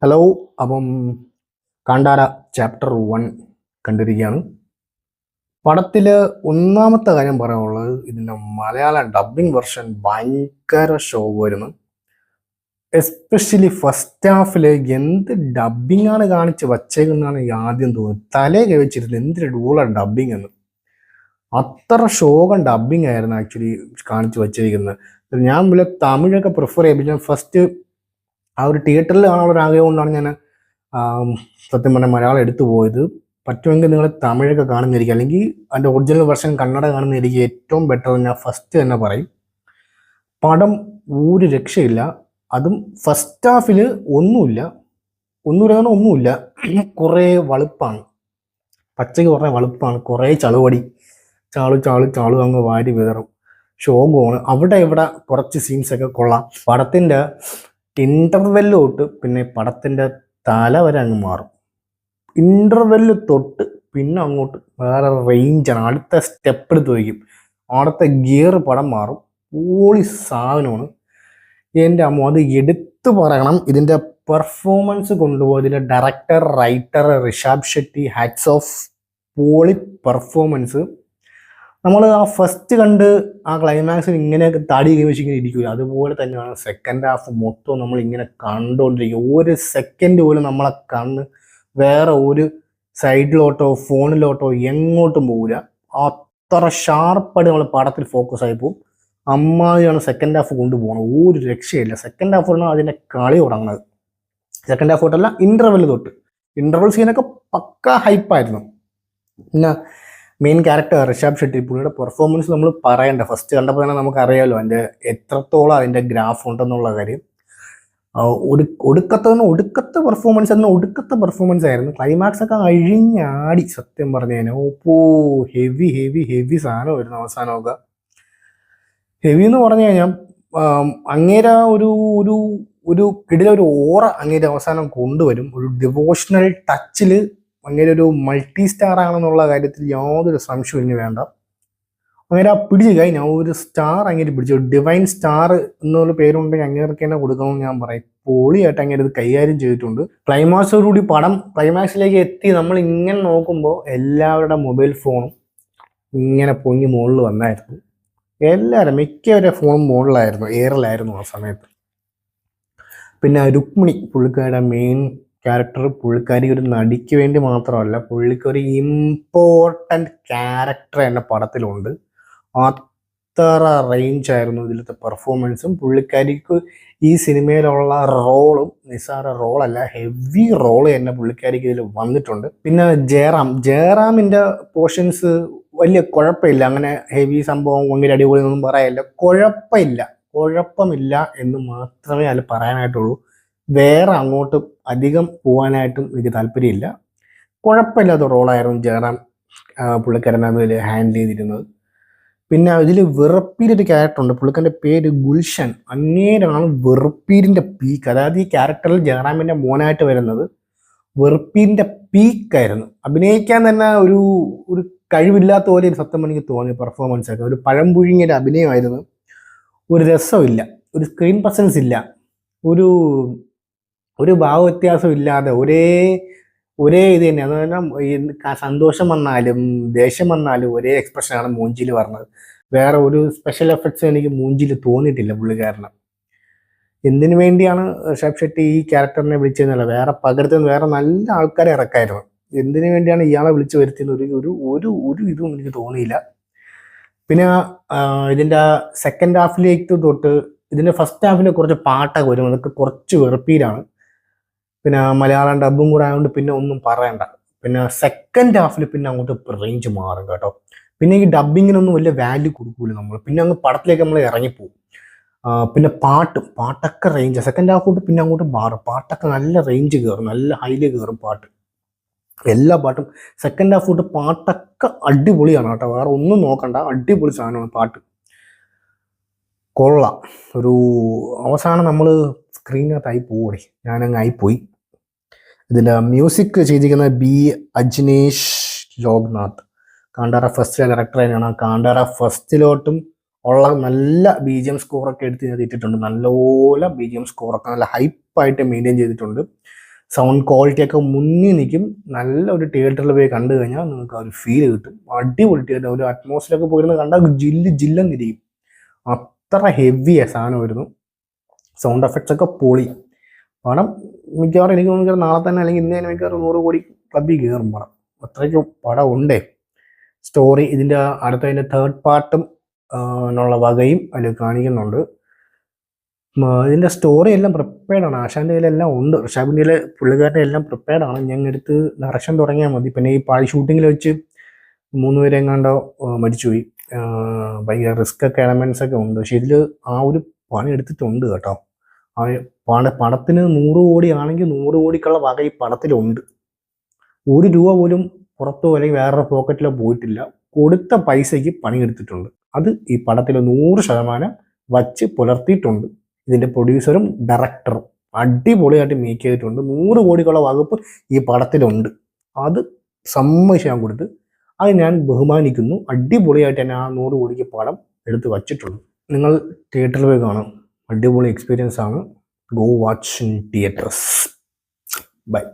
Hello. അപ്പം കാണ്ടാര chapter 1 കണ്ടിരിക്കുകയാണ്. പടത്തിൽ ഒന്നാമത്തെ കാര്യം പറയാനുള്ളത്, ഇതിൻ്റെ മലയാളം ഡബ്ബിംഗ് വെർഷൻ ഭയങ്കര ഷോവായിരുന്നു. എസ്പെഷ്യലി ഫസ്റ്റ് ഹാഫിൽ എന്ത് ഡബ്ബിംഗ് ആണ് കാണിച്ച് വച്ചേക്കുന്നതാണ് ആദ്യം തോന്നുന്നത്. തലേ കഴിച്ചിരുന്നു എന്തൊരു ഡൂളാണ് ഡബ്ബിംഗ് എന്ന്. അത്ര ഷോകം ഡബ്ബിംഗ് ആയിരുന്നു ആക്ച്വലി കാണിച്ച് വച്ചിരിക്കുന്നത്. ഞാൻ വല്ല തമിഴൊക്കെ പ്രിഫർ ചെയ്യും. ഞാൻ ഫസ്റ്റ് ആ ഒരു തിയേറ്ററിൽ കാണാനുള്ള ഒരു ആഗ്രഹം കൊണ്ടാണ് ഞാൻ സത്യം പറഞ്ഞാൽ മലയാളം എടുത്തു പോയത്. പറ്റുമെങ്കിൽ നിങ്ങൾ തമിഴൊക്കെ കാണുന്നതായിരിക്കും, അല്ലെങ്കിൽ അതിൻ്റെ ഒറിജിനൽ വെർഷൻ കന്നഡ കാണുന്നതായിരിക്കും ഏറ്റവും ബെറ്റർ. ഞാൻ ഫസ്റ്റ് തന്നെ പറയും. പടം ഒരു രക്ഷയില്ല. അതും ഫസ്റ്റ് ഹാഫിൽ ഒന്നുമില്ല, കുറേ വളുപ്പാണ്, പച്ചയ്ക്ക് കുറേ വളുപ്പാണ്, കുറേ ചളുവടി, ചാളു അങ്ങ് വാരി വേറും ഷോകമാണ്. അവിടെ ഇവിടെ കുറച്ച് സീൻസൊക്കെ കൊള്ളാം. പടത്തിൻ്റെ ഇൻ്റർവെല്ല് തൊട്ട് പിന്നെ പടത്തിൻ്റെ തല വരെ അങ്ങ് മാറും. ഇൻ്റർവെല്ല് തൊട്ട് പിന്നെ അങ്ങോട്ട് വേറെ റേഞ്ചാണ്. അടുത്ത സ്റ്റെപ്പ് എടുത്ത് വയ്ക്കും, അവിടുത്തെ ഗിയർ പടം മാറും. പോളി സാധനമാണ്. എൻ്റെ അമ്മ, അത് എടുത്തു പറയണം. ഇതിൻ്റെ പെർഫോമൻസ് കൊണ്ടുപോകും. ഇതിൻ്റെ director, writer Rishabh Shetty, hats off. പോളി പെർഫോമൻസ്. നമ്മൾ ആ ഫസ്റ്റ് കണ്ട് ആ ക്ലൈമാക്സിൽ ഇങ്ങനെ താടി കൈവച്ച് ഇങ്ങനെ ഇരിക്കുക, അതുപോലെ തന്നെയാണ് സെക്കൻഡ് ഹാഫ് മൊത്തം നമ്മൾ ഇങ്ങനെ കണ്ടുകൊണ്ടിരിക്കുക. ഒരു സെക്കൻഡ് പോലും നമ്മളെ കണ്ണ് വേറെ ഒരു സൈഡിലോട്ടോ ഫോണിലോട്ടോ എങ്ങോട്ടും പോകില്ല. അത്ര ഷാർപ്പായിട്ട് നമ്മൾ പടത്തിൽ ഫോക്കസ് ആയി പോകും. അമ്മാതിരിയാണ് സെക്കൻഡ് ഹാഫ് കൊണ്ടുപോകണം. ഒരു രക്ഷയില്ല. സെക്കൻഡ് ഹാഫ് ആണ് അതിൻ്റെ കളി തുടങ്ങുന്നത്. സെക്കൻഡ് ഹാഫ് തൊട്ടല്ല, ഇൻ്റർവെൽ തൊട്ട്. ഇൻ്റർവെൽ സീനൊക്കെ പക്ക ഹൈപ്പായിരുന്നു. പിന്നെ മെയിൻ ക്യാരക്ടർ ഋഷഭ് ഷെട്ടി, പുള്ളിയുടെ പെർഫോമൻസ് നമ്മൾ പറയണ്ട. ഫസ്റ്റ് കണ്ടപ്പോൾ തന്നെ നമുക്കറിയാമല്ലോ അതിൻ്റെ എത്രത്തോളം അതിൻ്റെ ഗ്രാഫ് ഉണ്ടെന്നുള്ള കാര്യം. ഒടുക്കത്തെ പെർഫോമൻസ് ആയിരുന്നു. ക്ലൈമാക്സ് ഒക്കെ അഴിഞ്ഞാടി സത്യം പറഞ്ഞു കഴിഞ്ഞാൽ. ഓപ്പോ ഹെവി സാധനമായിരുന്നു അവസാനമൊക്കെ. ഹെവി എന്ന് പറഞ്ഞു കഴിഞ്ഞാൽ അങ്ങേര ഒരു കിടിലൊരു ഓറ അങ്ങേര അവസാനം കൊണ്ടുവരും. ഒരു ഡിവോഷണൽ ടച്ചിൽ അങ്ങനെ ഒരു മൾട്ടി സ്റ്റാർ ആണെന്നുള്ള കാര്യത്തിൽ യാതൊരു സംശയവും ഇനി വേണ്ട. അങ്ങനെ പിടിച്ചു കഴിഞ്ഞാൽ ഒരു സ്റ്റാർ അങ്ങനെ പിടിച്ചു. ഡിവൈൻ സ്റ്റാർ എന്നുള്ള പേരുണ്ടെങ്കിൽ അങ്ങേർക്ക് തന്നെ കൊടുക്കണമെന്ന് ഞാൻ പറയും. പൊളിയായിട്ട് അങ്ങനെ ഇത് കൈകാര്യം ചെയ്തിട്ടുണ്ട്. ക്ലൈമാക്സോടുകൂടി പടം ക്ലൈമാക്സിലേക്ക് എത്തി. നമ്മൾ ഇങ്ങനെ നോക്കുമ്പോൾ എല്ലാവരുടെ മൊബൈൽ ഫോണും ഇങ്ങനെ പൊങ്ങി മുകളിൽ വന്നായിരുന്നു. എല്ലാവരും മിക്കവരുടെ ഫോണും മുകളിലായിരുന്നു, എയറിലായിരുന്നു ആ സമയത്ത്. പിന്നെ രുക്മിണി, പുള്ളിക്കാരുടെ മെയിൻ ക്യാരക്ടർ, പുള്ളിക്കാരി ഒരു നടിക്ക് വേണ്ടി മാത്രമല്ല, പുള്ളിക്ക് ഒരു ഇമ്പോർട്ടൻ്റ് ക്യാരക്ടർ എന്ന പടത്തിലുണ്ട്. അത്ര റേഞ്ച് ആയിരുന്നു ഇതിലത്തെ പെർഫോമൻസും. പുള്ളിക്കാരിക്ക് ഈ സിനിമയിലുള്ള റോളും നിസ്സാര റോളല്ല, ഹെവി റോള് തന്നെ പുള്ളിക്കാരിക്ക് ഇതിൽ വന്നിട്ടുണ്ട്. പിന്നെ ജയറാമിൻ്റെ പോർഷൻസ് വലിയ കുഴപ്പമില്ല. അങ്ങനെ ഹെവി സംഭവം ഭയങ്കര അടിപൊളി ഒന്നും പറയാനില്ല. കുഴപ്പമില്ല എന്ന് മാത്രമേ അതിൽ പറയാനായിട്ടുള്ളൂ. വേറെ അങ്ങോട്ട് അധികം പോകാനായിട്ടും എനിക്ക് താല്പര്യമില്ല. കുഴപ്പമില്ലാത്ത റോളായിരുന്നു ജയറാം പുള്ളിക്കാരൻ അതിൽ ഹാൻഡിൽ ചെയ്തിരുന്നത്. പിന്നെ ഇതിൽ വെറുപ്പീരൊരു ക്യാരക്ടറുണ്ട്, പുള്ളിക്കാരൻ്റെ പേര് ഗുൽഷൻ. അങ്ങേരാണ് വെറുപ്പീരിൻ്റെ പീക്ക്. അതായത് ഈ ക്യാരക്ടറിൽ ജയറാമിൻ്റെ മോനായിട്ട് വരുന്നത് വെറുപ്പീരിൻ്റെ പീക്കായിരുന്നു. അഭിനയിക്കാൻ തന്നെ ഒരു കഴിവില്ലാത്ത പോലെ സത്യം എനിക്ക് തോന്നി. പെർഫോമൻസ് ഒക്കെ ഒരു പഴംപുഴുങ്ങിയുടെ അഭിനയമായിരുന്നു. ഒരു രസമില്ല, ഒരു സ്ക്രീൻ പ്രസൻസ് ഇല്ല, ഒരു ഭാവവ്യത്യാസം ഇല്ലാതെ ഒരേ ഇത് തന്നെ. അത് പറഞ്ഞാൽ സന്തോഷം വന്നാലും ദേഷ്യം വന്നാലും ഒരേ എക്സ്പ്രഷനാണ് മൂഞ്ചിൽ പറഞ്ഞത്. വേറെ ഒരു സ്പെഷ്യൽ എഫക്ട്സ് എനിക്ക് മൂഞ്ചിൽ തോന്നിയിട്ടില്ല പുള്ളിക്കാരന്. എന്തിനു വേണ്ടിയാണ് ഋഷഭ് ഷെട്ടി ഈ ക്യാരക്ടറിനെ വിളിച്ചതെന്നല്ല, വേറെ പകരത്തിന് വേറെ നല്ല ആൾക്കാരെ ഇറക്കായിരുന്നു. എന്തിനു വേണ്ടിയാണ് ഇയാളെ വിളിച്ചു വരുത്തിയത് ഒരു ഇതും എനിക്ക് തോന്നിയില്ല. പിന്നെ ഇതിൻ്റെ സെക്കൻഡ് ഹാഫിലേക്ക് തൊട്ട് ഇതിൻ്റെ ഫസ്റ്റ് ഹാഫിൽ കുറച്ച് പാട്ടൊക്കെ വരും, അതൊക്കെ കുറച്ച് വെറുപ്പീരാണ്. പിന്നെ മലയാളം ഡബ്ബും കൂടെ ആയതുകൊണ്ട് പിന്നെ ഒന്നും പറയണ്ട. പിന്നെ സെക്കൻഡ് ഹാഫിൽ പിന്നെ അങ്ങോട്ട് റേഞ്ച് മാറും കേട്ടോ. പിന്നെ ഈ ഡബ്ബിങ്ങിനൊന്നും വലിയ വാല്യൂ കൊടുക്കൂല നമ്മൾ. പിന്നെ അങ്ങ് പടത്തിലേക്ക് നമ്മൾ ഇറങ്ങിപ്പോവും. പിന്നെ പാട്ടൊക്കെ റേഞ്ച് സെക്കൻഡ് ഹാഫ് തൊട്ട് പിന്നെ അങ്ങോട്ട് മാറും. പാട്ടൊക്കെ നല്ല റേഞ്ച് കയറും, നല്ല ഹൈല് കയറും പാട്ട്. എല്ലാ പാട്ടും സെക്കൻഡ് ഹാഫ് തൊട്ട് പാട്ടൊക്കെ അടിപൊളിയാണ് കേട്ടോ. വേറെ ഒന്നും നോക്കണ്ട, അടിപൊളി സാധനമാണ് പാട്ട്. കൊള്ളാം. ഒരു അവസാനം നമ്മൾ സ്ക്രീനകത്തായി പോയി, ഞാനങ്ങ് ആയിപ്പോയി. ഇതിൻ്റെ മ്യൂസിക് ചെയ്തിരിക്കുന്നത് ബി അജ്നേഷ് ലോക്നാഥ്. കാണ്ടാര ഫസ്റ്റിലെ ഡയറക്ടർ തന്നെയാണ്. കാണ്ടാര ഫസ്റ്റിലോട്ടും ഉള്ള നല്ല BGM സ്കോറൊക്കെ എടുത്ത് ഇട്ടിട്ടുണ്ട്. നല്ലപോലെ BGM സ്കോറൊക്കെ നല്ല ഹൈപ്പായിട്ട് മെയിൻറ്റെയിൻ ചെയ്തിട്ടുണ്ട്. സൗണ്ട് ക്വാളിറ്റിയൊക്കെ മുന്നിൽ നിൽക്കും. നല്ലൊരു തിയേറ്ററിൽ പോയി കണ്ടു കഴിഞ്ഞാൽ നിങ്ങൾക്ക് ആ ഒരു ഫീൽ കിട്ടും. അടിപൊളി തിയേറ്റർ. ഒരു അറ്റ്മോസ്ഫിയറൊക്കെ പോയിരുന്ന് കണ്ടാൽ ജില്ലെന്നിരിക്കും. അത്ര ഹെവിയാ സാധനം വരുന്നു. സൗണ്ട് എഫക്ട്സ് ഒക്കെ പൊളി. പടം മിക്കവാറും എനിക്ക് മിക്കവാറും നാളെ തന്നെ അല്ലെങ്കിൽ ഇന്ന് തന്നെ മിക്കവാറും 100 കോടി ക്ലബിൽ കയറും പടം. അത്രയ്ക്ക് പടം ഉണ്ടേ. സ്റ്റോറി ഇതിൻ്റെ അടുത്തതിൻ്റെ തേർഡ് പാർട്ടും എന്നുള്ള വകയും അതിൽ കാണിക്കുന്നുണ്ട്. ഇതിൻ്റെ സ്റ്റോറി എല്ലാം പ്രിപ്പയർഡാണ്. ആശാൻ്റെ കയ്യിലെല്ലാം ഉണ്ട്. ഋഷാബിൻ്റെ കയ്യിൽ പുള്ളിക്കാരുടെ എല്ലാം പ്രിപ്പയർഡാണ്. ഞങ്ങൾ എടുത്ത് ഡയറക്ഷൻ തുടങ്ങിയാൽ മതി. പിന്നെ ഈ പാഴി ഷൂട്ടിങ്ങിൽ വെച്ച് 3 പേരെ എങ്ങാണ്ടോ മരിച്ചുപോയി. ഭയങ്കര റിസ്ക് ഒക്കെ എലമെൻസ് ഒക്കെ ഉണ്ട്. പക്ഷെ ഇതിൽ ആ ഒരു പണി എടുത്തിട്ടുണ്ട് കേട്ടോ. പടത്തിന് 100 കോടി ആണെങ്കിൽ 100 കോടിക്കുള്ള വക ഈ പടത്തിലുണ്ട്. 1 രൂപ പോലും പുറത്തോ അല്ലെങ്കിൽ വേറൊരു പോക്കറ്റിലോ പോയിട്ടില്ല. കൊടുത്ത പൈസയ്ക്ക് പണിയെടുത്തിട്ടുണ്ട്. അത് ഈ പടത്തിൽ 100% വച്ച് പുലർത്തിയിട്ടുണ്ട്. ഇതിൻ്റെ പ്രൊഡ്യൂസറും ഡയറക്ടറും അടിപൊളിയായിട്ട് മേക്ക് ചെയ്തിട്ടുണ്ട്. 100 കോടിക്കുള്ള വകുപ്പ് ഈ പടത്തിലുണ്ട്. അത് സമ്മതിച്ച് ഞാൻ കൊടുത്ത് അത് ഞാൻ ബഹുമാനിക്കുന്നു. അടിപൊളിയായിട്ട് തന്നെ ആ 100 കോടിക്ക് പടം എടുത്ത് വച്ചിട്ടുണ്ട്. നിങ്ങൾ തിയേറ്ററിൽ പോയി കാണാം. അടിപൊളി എക്സ്പീരിയൻസ് ആണ്. Go watch in theatres. By.